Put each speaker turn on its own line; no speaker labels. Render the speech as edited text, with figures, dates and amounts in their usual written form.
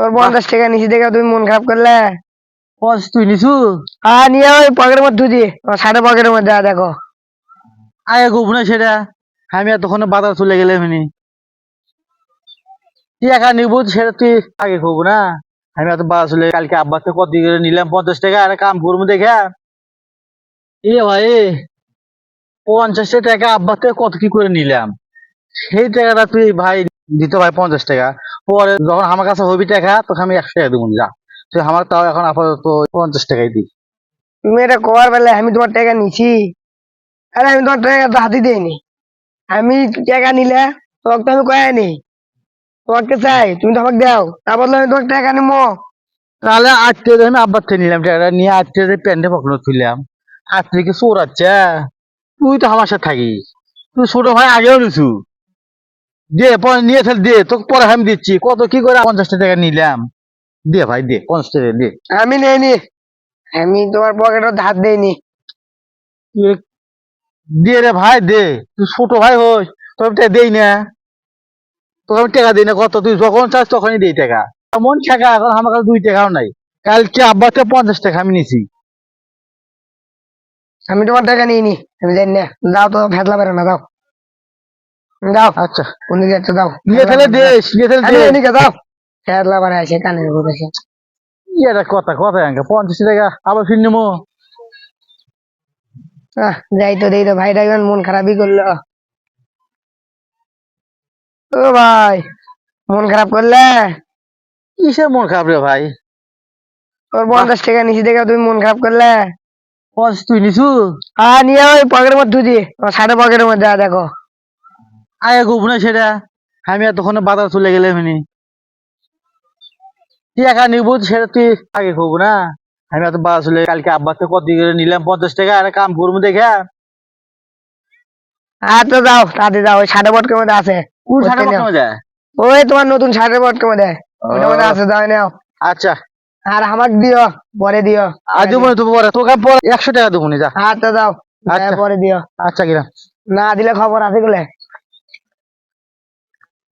তোর
বাহ,
50 টাকা নিচে দেখে তুমি মন খারাপ করলে।
তুই নিছু?
নিয়ে ওই পকেটের মধ্যে দিয়ে শার্টের পকেটের মধ্যে দেখো।
আগে খুব না সেটা, আমি এতক্ষণে বাজার চলে গেলে এমনি তুই একা নিবো সেটা তুই আগে খুব না। আমি এত বাজার চলে কালকে আব্বাতে কত দিয়ে করে নিলাম 50 টাকা, আর কাম করবো দেখে এ ভাই 50 টাকা আব্বাতে কত কি করে নিলাম, সেই টাকাটা তুই ভাই দিতে ভাই 50 টাকা। পরে যখন আমার কাছে হবি টাকা তখন আমি 100 টাকা দেবো, যা তুই আমার তাও এখন আপাতত 50 টাকাই দিই।
তুমি এটা কবার বেলে আমি তোমার টাকা নিছি? আরে আমি তোমার টাকা তো হাতি দেয়নি। আমি টাকা নিলে তোমাকে তো আমি কয়ানি তোমাকে চাই, তুমি তো আমাকে দাও, তা বললে আমি তোমার টাকা নিবো?
তাহলে আজকে আমি আব্বার থেকে নিলাম টাকাটা, নিয়ে আজকে প্যান্টে পকেট তুললাম, আজকে কি চোর আছে? তুই তো আমার সাথে থাকিস, তুই ছোট ভাই আগেও নিছু, দে পরে নিয়ে ফেল, দে তোকে পরে আমি দিচ্ছি কত কি করে 50 টাকা নিলাম। দে ভাই দে 50 টাকা দে।
আমি নেইনি, আমি তোমার পকেটে ধার দেইনি।
তুই দে রে ভাই দে, তুই ছোট ভাই হোস, তোর আমি টাকা দেই না, তোকে আমি টাকা দিই না, কত তুই যখন চাস তখনই দেই টাকা। এমন টাকা এখন আমার কাছে 2 টাকাও নাই, কালকে আব্বাতে 50 টাকা আমি নিছি।
আমি তোমার টাকা নিইনি, আমি জানি না। যাও তো, ফেতলা বেরো না, যাও যাও।
আচ্ছা
কোন দিকে যাচ্ছ যাও,
নিয়ে
ফেতলা
ফেলে
বেরো না, যাও।
দেশ, নিয়ে ফেলে
আমি
দে।
এদিকে যাও, ফেতলা বেড়া আছে কানের উপর এসে।
এটা কথা কথা 50 টাকা আবার ফির নেবো?
যাই তো, দেই তো, ভাইটা কেমন মন খারাপই করলো। ও ভাই, মন খারাপ করলে?
কিসের মন খারাপ রে ভাই?
ওর
বাহ,
50 টাকা নিচে দেখে তুমি মন খারাপ করলে?
তুই নিছু?
নিয়ে ওই পকেটের মধ্যে দিয়ে শার্টের পকেটের মধ্যে দেখো।
আগে খুব না সেটা, আমি এতক্ষণে বাজার চলে গেলে এমনি তুই একা নিবো সেটা তুই আগে খুব না। আমি এত বাজার চলে কালকে আব্বাতে কত দিয়ে করে নিলাম 50 টাকা, আর কাম করবো দেখে।
তো যাও, তাতে যাও, ওই শার্টের পকেটের মধ্যে আছে।
কোন
ওইতে
সাটা
নাও,
পক্ষে যায়?
ওই তোমার নতুন শার্টের পকেটের মধ্যে, ওইটার মধ্যে
ও
আছে, যাও নাও।
আচ্ছা,
আর আমাকে দিও, পরে দিও,
আজ
পরে
দেবো
দিও।
না, তোকে পরে তোকে পরে 100 টাকা দেবো না, যা।
তো যাও,
আচ্ছা
পরে দিও।
আচ্ছা, কিরাম।
না দিলে খবর আছে গুলে।